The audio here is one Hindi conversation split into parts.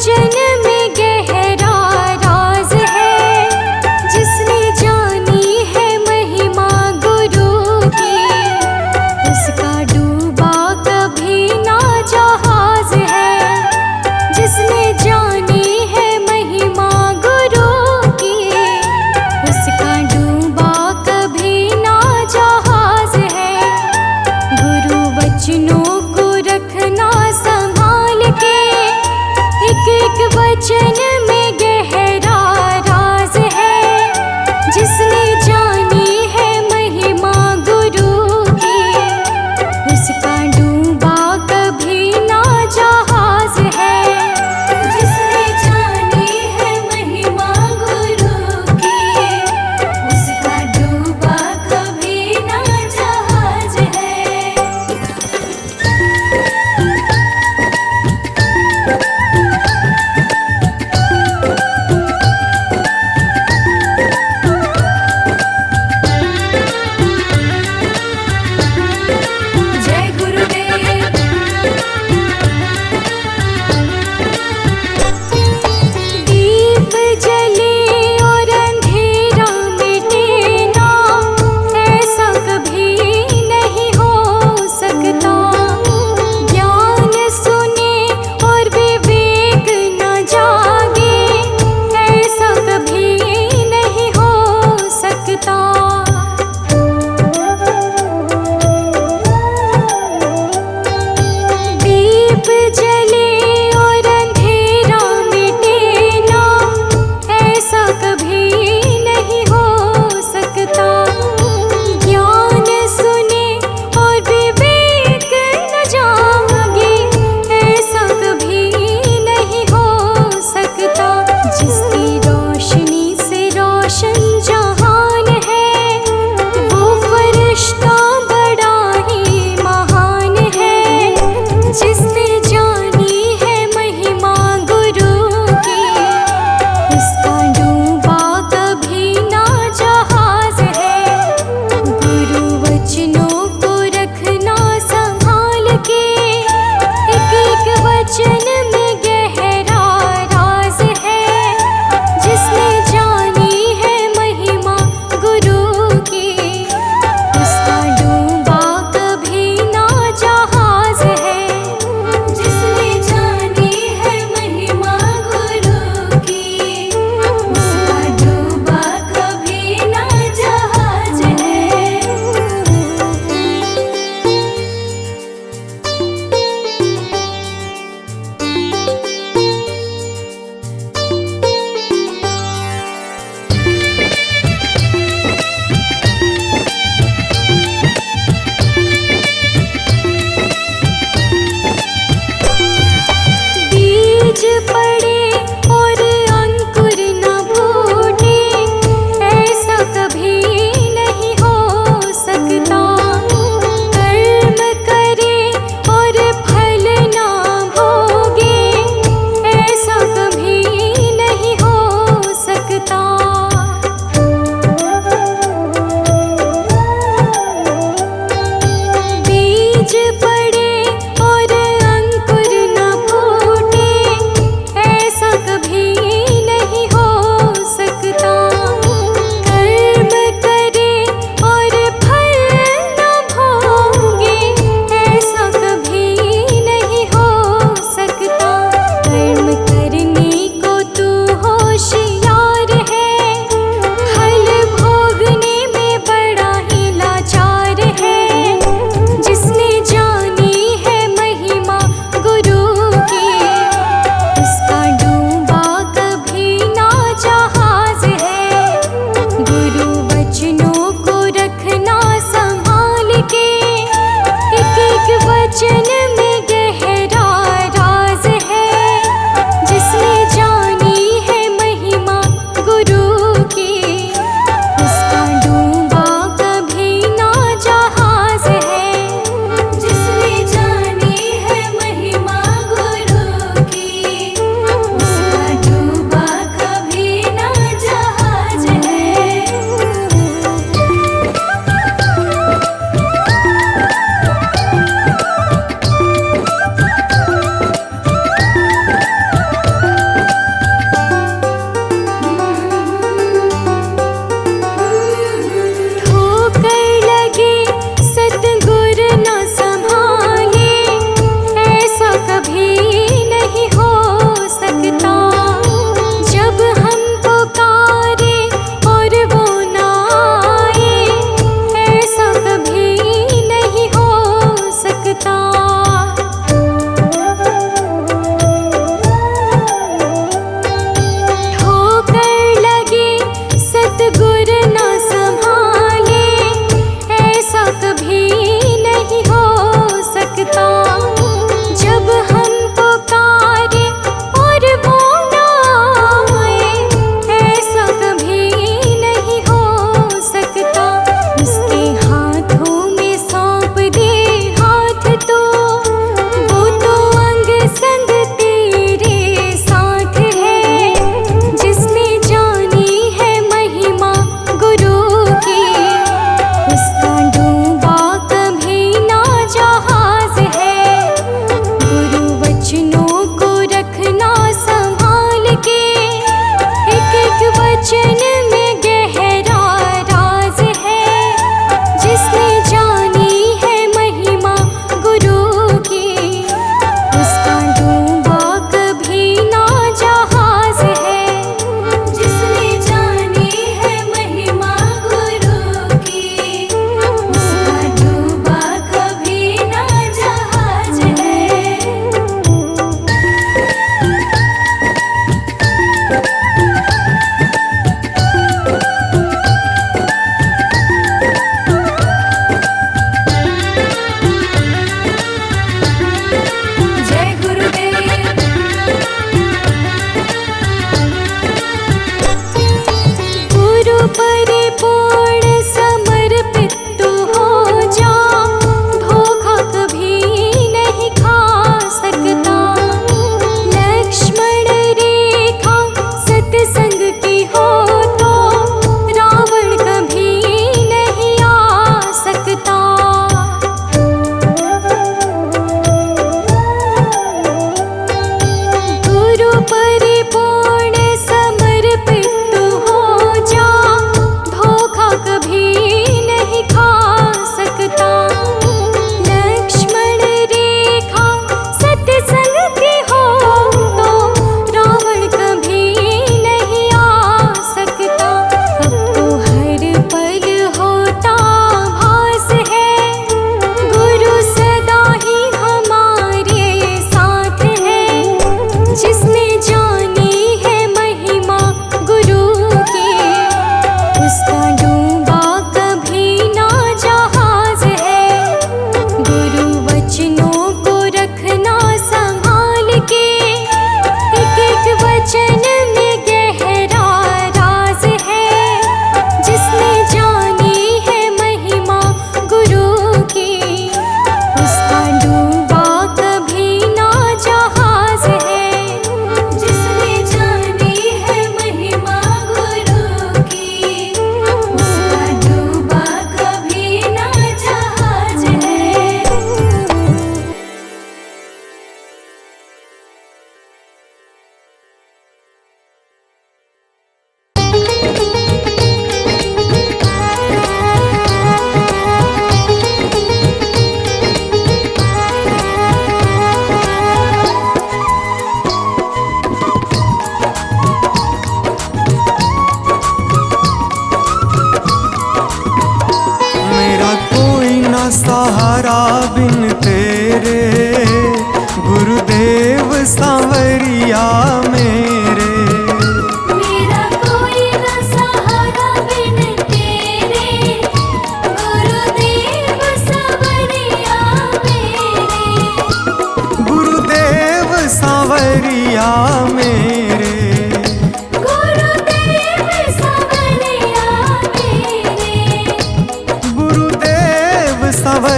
वचन में गहरा राज है, जिसने जानी है महिमा गुरु की, उसका डूबा कभी ना जहाज है। जिसने जानी है महिमा गुरु की, उसका डूबा कभी ना जहाज है। गुरु वचनों को रखना संभाल के, एक एक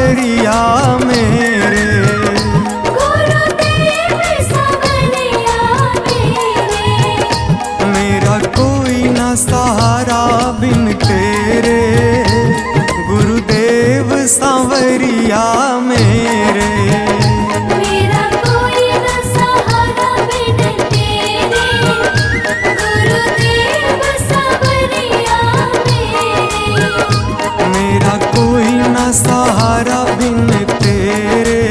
सांवरिया मेरे। गुरुदेव सांवरिया मेरे, मेरा कोई ना सहारा बिन तेरे, गुरुदेव सांवरिया मेरे। मेरा कोई न सहारा बिन तेरे, गुरुदेव सांवरिया मेरे। मेरा कोई ना सहारा बिन तेरे,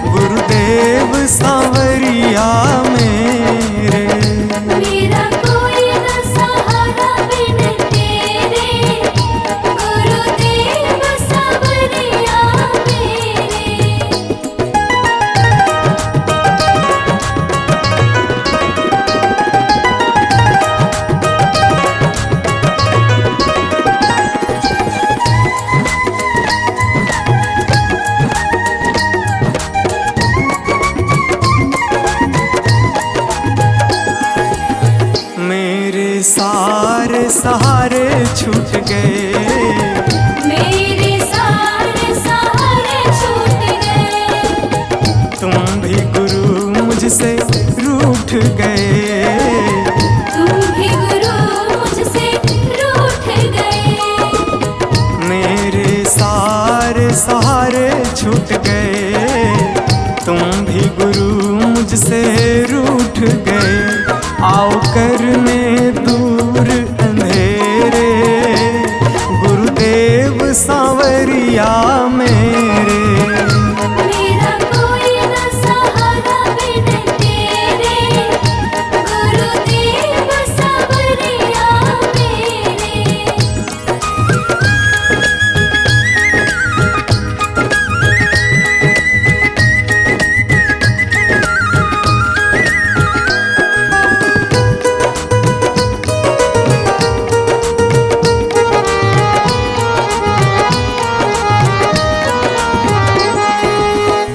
गुरुदेव सांवरिया मेरे। मेरा कोई न सहारा बिन तेरे, गुरुदेव सांवरिया मेरे। मेरे सारे सहारे छूट गए, मेरे सारे सहारे छूट गए। तुम भी गुरु मुझसे रूठ गए। तुम भी गुरु मुझसे रूठ गए। मेरे सारे सहारे छूट गए, तुम भी गुरु मुझसे रूठ गए। आओ करने दूर अंधेरे, गुरुदेव सांवरिया मेरे। मेरा कोई न सहारा बिन तेरे, गुरुदेव सांवरिया मेरे।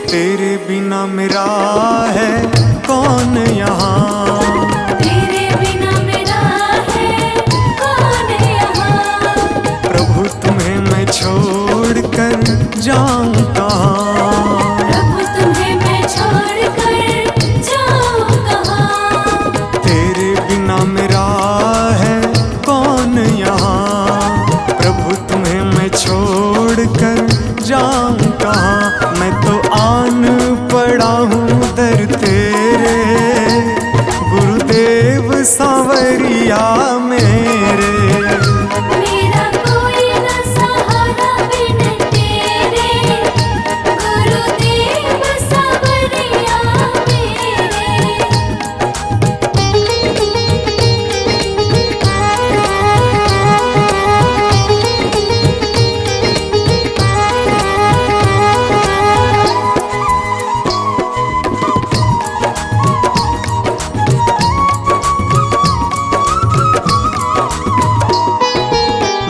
तेरे बिना मेरा है कौन यहाँ, तेरे बिना मेरा है कौन यहाँ। प्रभु तुम्हें मैं छोड़ कर जाऊं कहाँ। प्रभु तुम्हें मैं छोड़ कर जाऊं कहाँ। तेरे बिना मेरा है कौन यहाँ, प्रभु तुम्हें मैं छोड़ कर जाऊं कहाँ। मैं तो आन पड़ा हूँ दर तेरे, गुरुदेव सांवरिया मेरे। मेरा कोई न सहारा बिन तेरे, गुरुदेव सांवरिया मेरे।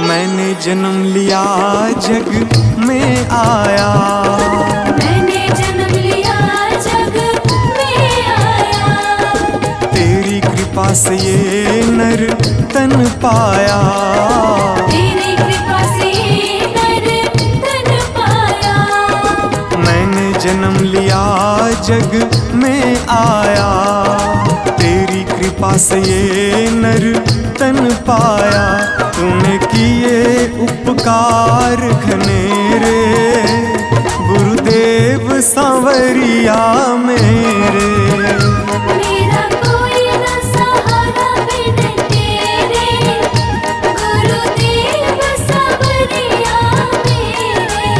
मैंने जन्म लिया जग में आया, मैंने जन्म लिया जग में आया। तेरी कृपा से ये नर तन पाया। तेरी कृपा से नर तन पाया। मैंने जन्म लिया जग में आया, तेरी कृपा से ये नर तन पाया। तूने किए उपकार घनेरे, गुरुदेव सांवरिया मेरे। मेरा कोई न सहारा बिन तेरे, गुरुदेव सांवरिया मेरे।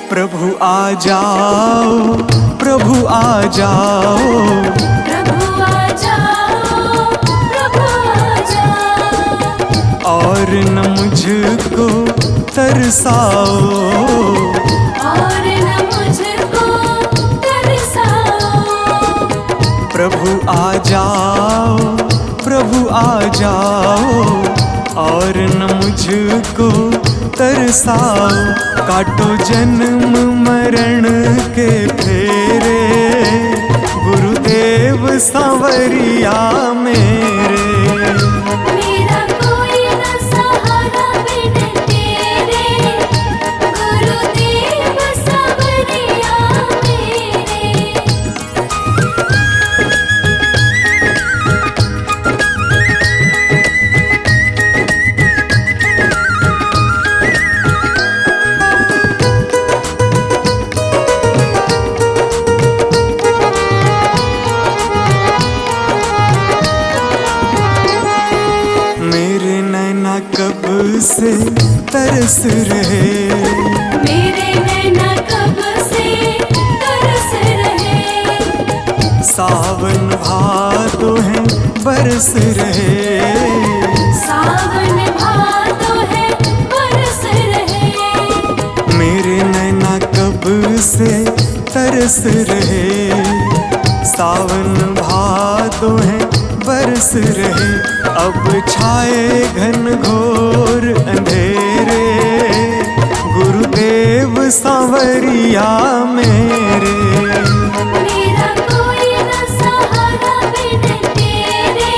प्रभु आ जाओ, प्रभु आ जाओ, प्रभु आ जाओ, प्रभु आ जाओ। और न मुझको तरसाओ, और न मुझको तरसाओ। प्रभु आ जाओ, प्रभु आ जाओ और न मुझको तरसाओ। काटो जन्म मरण के फेरे, गुरुदेव सांवरिया मेरे। मेरा कोई न सहारा बिन तेरे, गुरुदेव सांवरिया मेरे। मेरे नैना कब से तरस रहे, मेरे नैना कब से तरस रहे। सावन भादो है बरस रहे। सावन भादो है बरस रहे। मेरे नैना कब से तरस रहे, सावन भादो है बरस रहे। अब छाए घन घोर अंधेरे, गुरुदेव सांवरिया मेरे। मेरा कोई न सहारा बिन तेरे,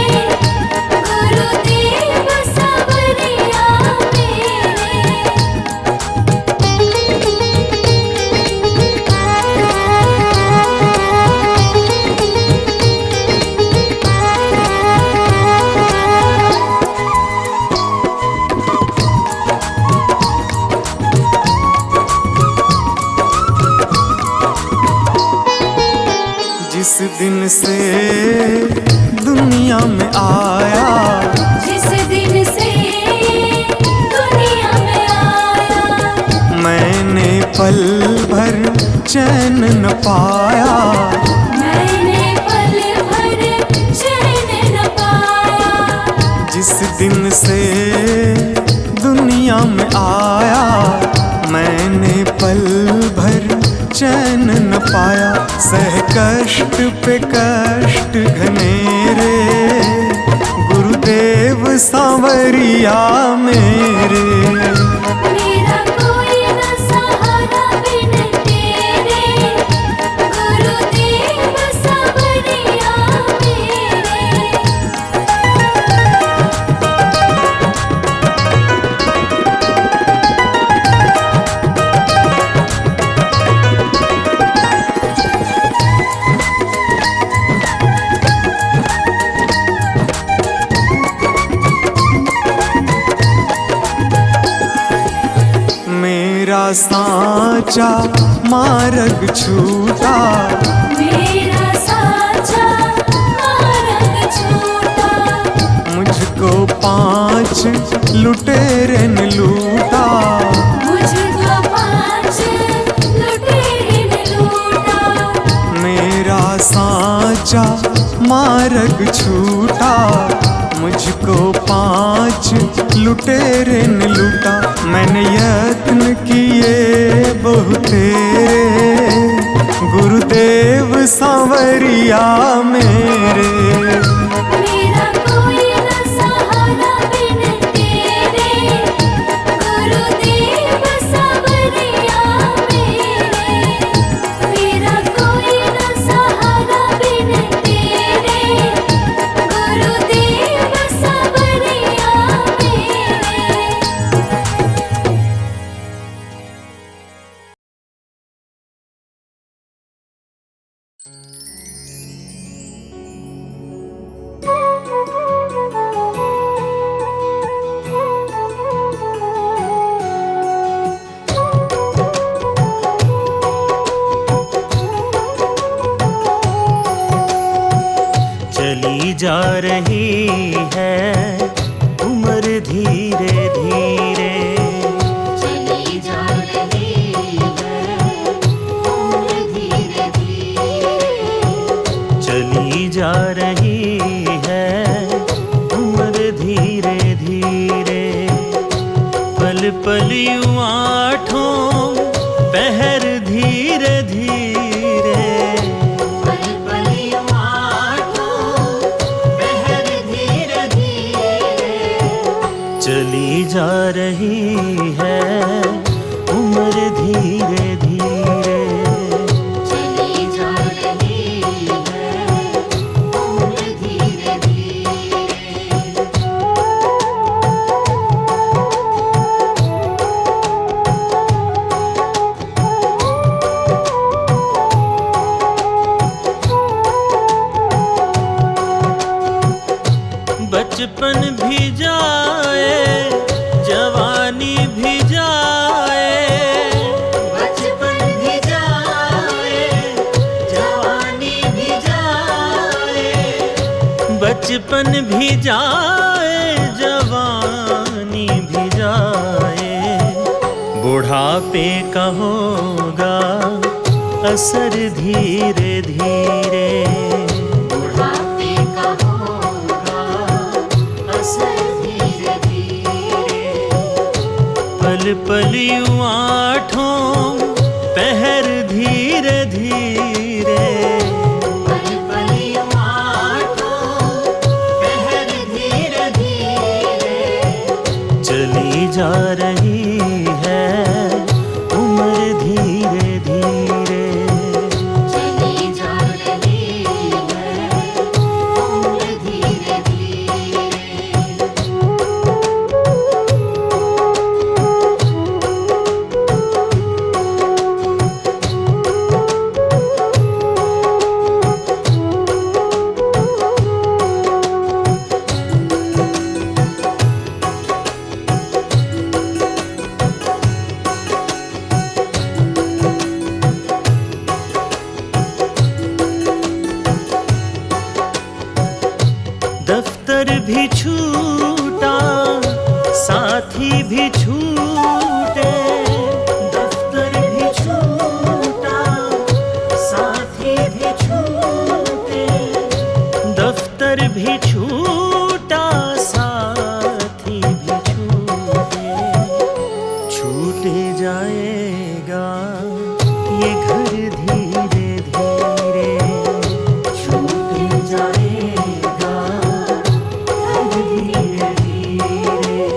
गुरुदेव सांवरिया जिस दिन से दुनिया में आया, जिस दिन से दुनिया में आया। मैंने पल भर चैन न पाया। मैंने पल भर चैन न पाया। जिस दिन से दुनिया में आया, मैंने पल भर चैन न पाया। सह कष्ट पे कष्ट घनेरे, गुरुदेव सांवरिया मेरे। मेरा कोई न सहारा बिन तेरे, गुरुदेव सांवरिया मेरे। मेरा सांचा मार्ग छूटा, मेरा साचा मार्ग छूटा। मुझको 5 लुटेरे ने लूटा। मुझको 5 लुटेरे ने लूटा। मेरा सांचा मार्ग छूटा, मुझको 5 लुटेरे ने लूटा। मैंने यत्न किए बहुतेरे, गुरुदेव सांवरिया मेरे। मेरा कोई न सहारा बिन तेरे, गुरुदेव सांवरिया मेरे। मेरा कोई न सहारा बिन तेरे, गुरुदेव सांवरिया मेरे। चली जा रही है उम्र धीरे धीरे, चली जा रही है उम्र धीरे धीरे। चली जा रही है उम्र धीरे धीरे। पल पल यूं आठों पहर धीरे धीरे, पल पल यूं आठों पहर धीरे धीरे। जा रही है उम्र धीरे धीरे। चली जा रही है उम्र धीरे धीरे। बचपन भी जाए जवानी भी जाए, बचपन भी जाए जवानी भी जाए। बचपन भी जाए जवानी भी जाए। बुढ़ापे का होगा असर धीरे धीरे। बुढ़ापे का होगा असर धीरे धीरे। पल पल यूं आठों पहर धीरे धीरे। पल पल यूं आठों पहर धीरे धीरे। चली जा रही है उम्र धीरे धीरे। चली जा रही है उम्र धीरे धीरे। दफ्तर भी छूटा साथी भी छूटे। दफ्तर भी छूटा साथी भी छूटे। दफ्तर भी छूटा साथी भी छूटे। छूटे जाएगा ये घर धीरे धीरे। छूटे जाएगा धीरे धीरे।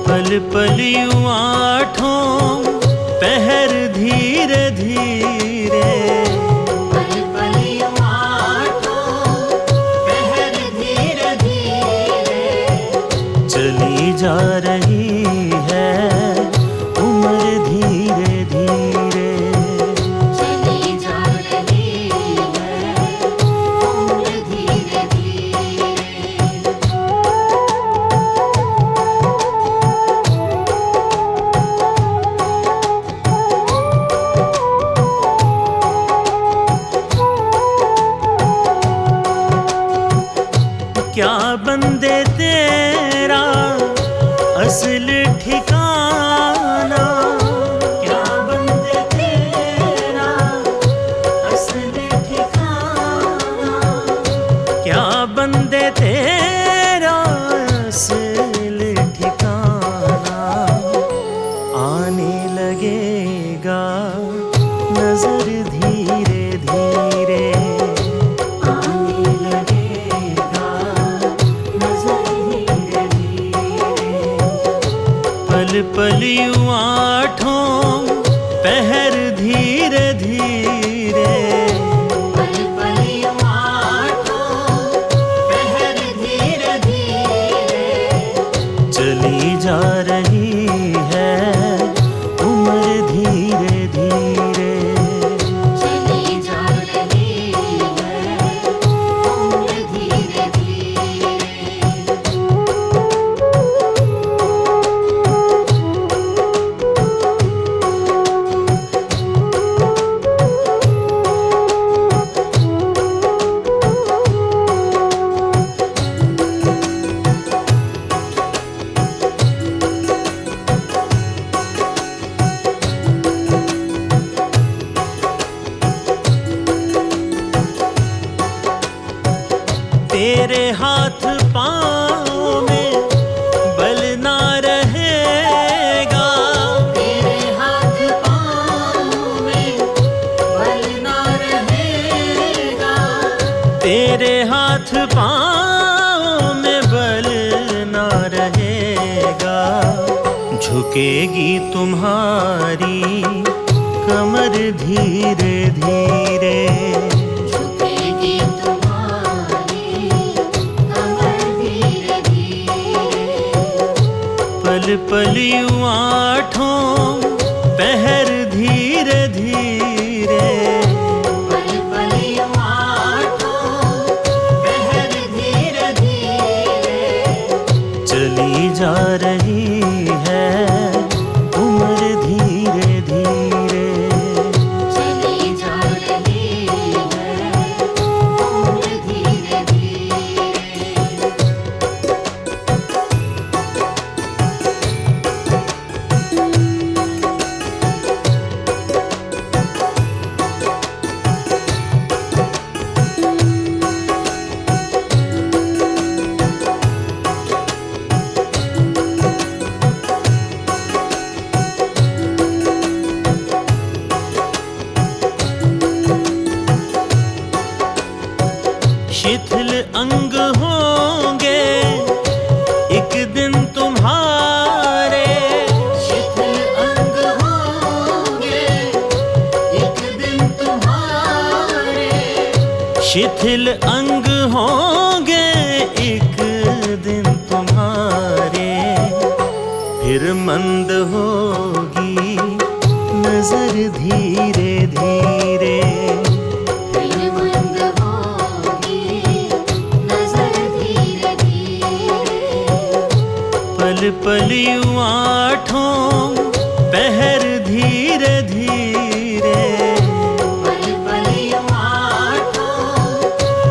पल पल यूं आठों पहर धीरे धीरे। पल पल यूं आठों पहर धीरे धीरे। चली जा रही है उम्र धीरे धीरे। चली जा रही है उम्र धीरे धीरे। क्या बंदे तेरा असल ठिकाना। क्या बंदे तेरा असल ठिकाना। क्या बंदे तेरा असल ठिकाना। आने लगेगा नजर धीरे धीरे। आने लगेगा नजर धीरे धीरे। पल पल यूं आठों पहर धीरे धीरे। पल पल यूं आठों पहर धीरे धीरे। चली जा रही है उम्र धीरे धीरे। चली जा रही है उम्र धीरे धीरे। झुकेगी तुम्हारी कमर धीरे धीरे, झुकेगी तुम्हारी कमर धीरे धीरे, पल पल यूं आठों पहर धीरे धीरे, पल पल यूं आठों पहर धीरे धीरे, चली जा रही है उम्र धीरे धीरे। चली जा रही है उम्र धीरे धीरे। शिथिल अंग होंगे एक दिन तुम्हारे, शिथिल अंग होंगे एक दिन तुम्हारे, शिथिल अंग होंगे एक दिन तुम्हारे, फिर मंद होगी नजर धीरे धीरे, फिर मंद होगी नजर धीरे धीरे, पल पल यूं आठों पहर धीरे धीरे, पल पल यूं आठों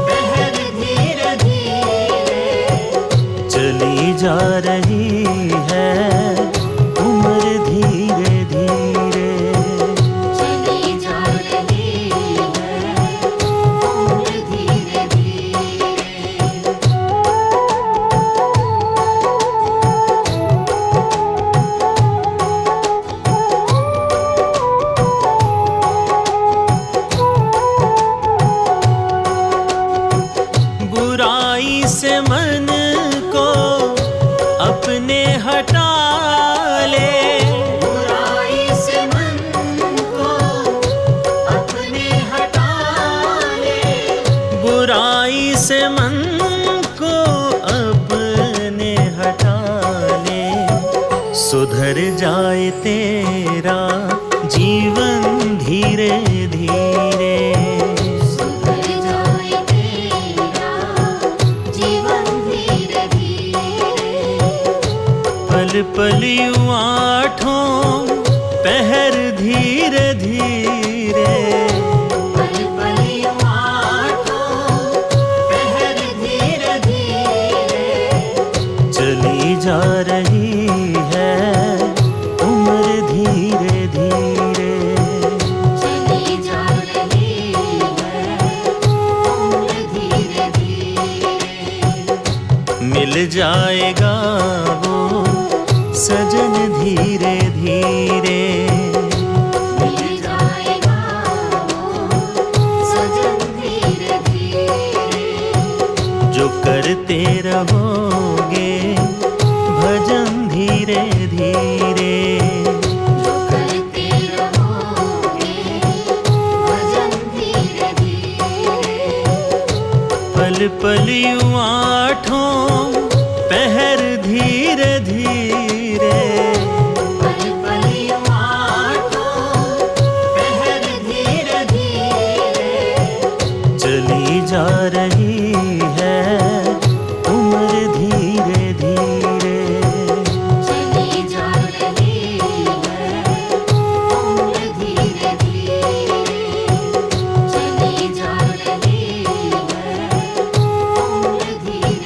पहर धीरे धीरे, चली जा रही है उम्र धीरे धीरे। चली जा रही है उम्र धीरे धीरे। बुराई से मन को अपने हटा ले, बुराई से मन को अपने हटा ले, बुराई से मन को अपने हटा ले, सुधर जाए तेरा जीवन धीरे धीरे, सुधर जाए तेरा जीवन धीरे धीरे, पल पल यूं आठों पहर धीरे धीरे, पल पल यूं आठों पहर धीरे धीरे, चली जा रही है उम्र धीरे धीरे। चली जा रही है उम्र धीरे धीरे, मिल जाएगा वो सजन धीरे धीरे, मिल जाएगा वो सजन धीरे धीरे, जो करते रहोगे भजन धीरे धीरे, जो करते रहोगे भजन धीरे धीरे, पल पल यूं आठों पहर धीरे धीरे, पल पल यूं आठों पहर धीरे धीरे, चली जा रही है उम्र धीरे धीरे। चली जा रही है उम्र धीरे धीरे, चली जा रही है उम्र धीरे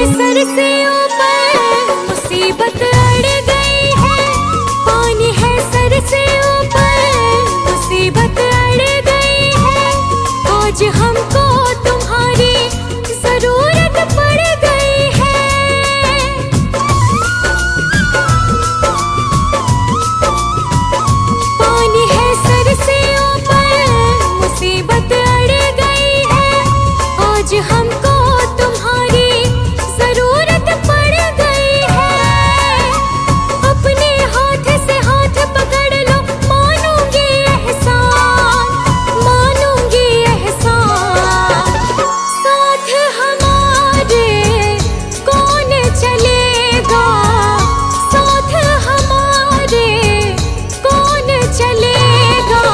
सर से ऊपर मुसीबत अड़ गई है। पानी है सर से ऊपर मुसीबत अड़ गई है। आज हमको तुम्हारी जरूरत पड़ गई है। पानी है सर से ऊपर मुसीबत अड़ गई है। आज हमको तुम्हारी जरूरत पड़ गई है। अपने हाथ से हाथ पकड़ लो, मानूंगी एहसान, मानूंगी एहसान। साथ हमारे कौन चलेगा, साथ हमारे कौन चलेगा।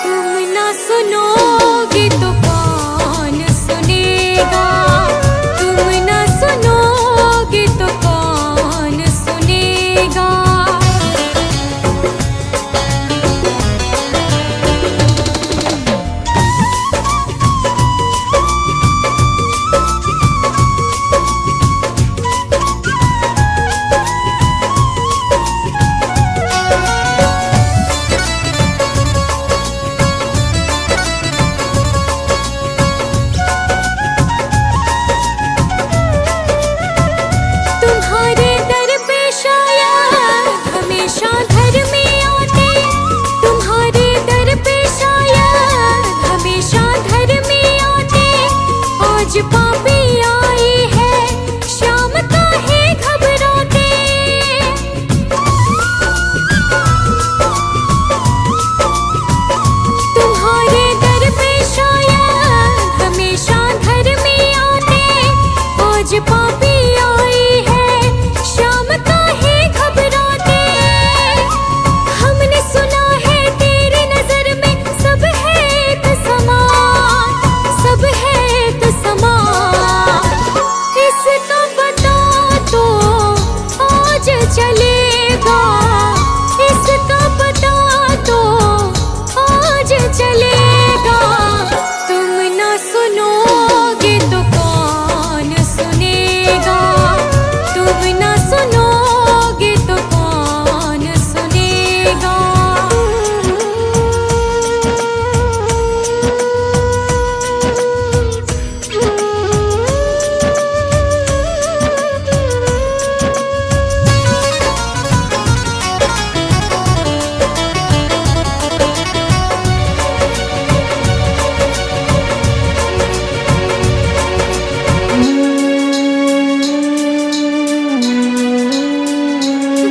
तुम ना सुनोगे तो कौन सुनेगा, तुम ना सुनोगे तो कौन सुनेगा। तुम्हारे दर पे शायद हमेशा धर्मी आते, तुम्हारे दर पे शायद हमेशा धर्मी आते। आज पापी आई है, शाम काहे घबराते। तुम्हारे दर पे शायद हमेशा धर्मी आते। आज पापी आई है, शाम काहे घबराते। हमने सुना है तेरी नजर में सब है एक समान, सब है एक समान। इसका पता तो आज चलेगा, इसका पता तो आज चलेगा। तुम ना सुनोगे तो कौन सुनेगा, तुम ना सुनोगे तो कौन सुनेगा।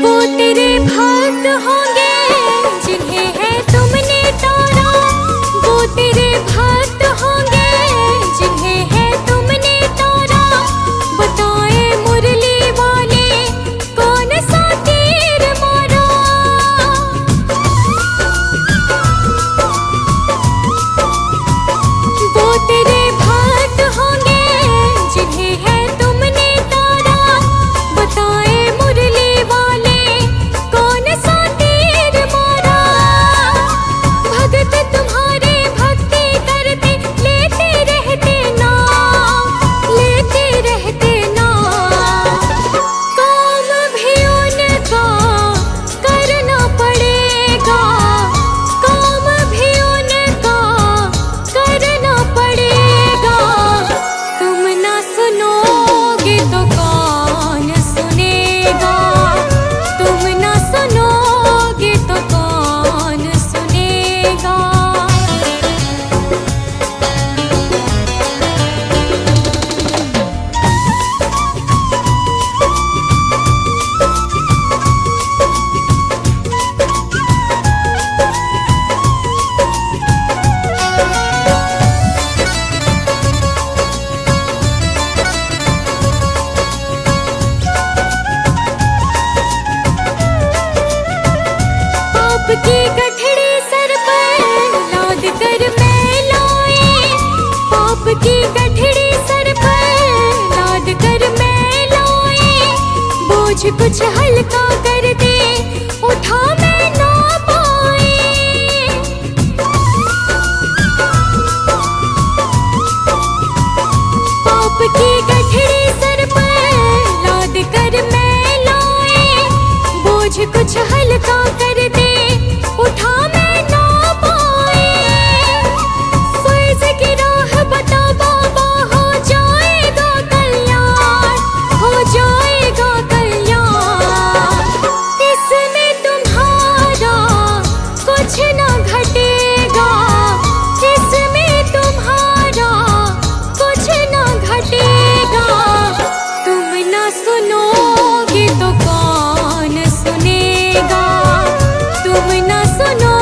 वो तेरे भक्त होंगे जिन्हें है तुमने तारा, वो तेरे भक्त होंगे जिन्हें है तुमने तारा। बताए मुरली वाले कौन सा तीर मारा। वो तेरे भक्त होंगे जिन्हें है तुमने तारा। बताए मुरली वाले कौन सा तीर मारा। भगत तुम्हारे भक्ति करते लेते रहते नाम, लेते रहते नाम। काम भी उनका करना पड़ेगा, काम भी उनका करना पड़ेगा। तुम ना सुनोगे तो कौन सुनेगा, तुम ना सुनोगे तो कौन सुनेगा। पाप की गठड़ी सर पर लाद कर मैं लाए, पाप की गठड़ी सर पर लाद कर मैं लाए। बोझ कुछ हल्का कर दे, उठा मैं ना पाए। पाप की गठड़ी सर पर सुनो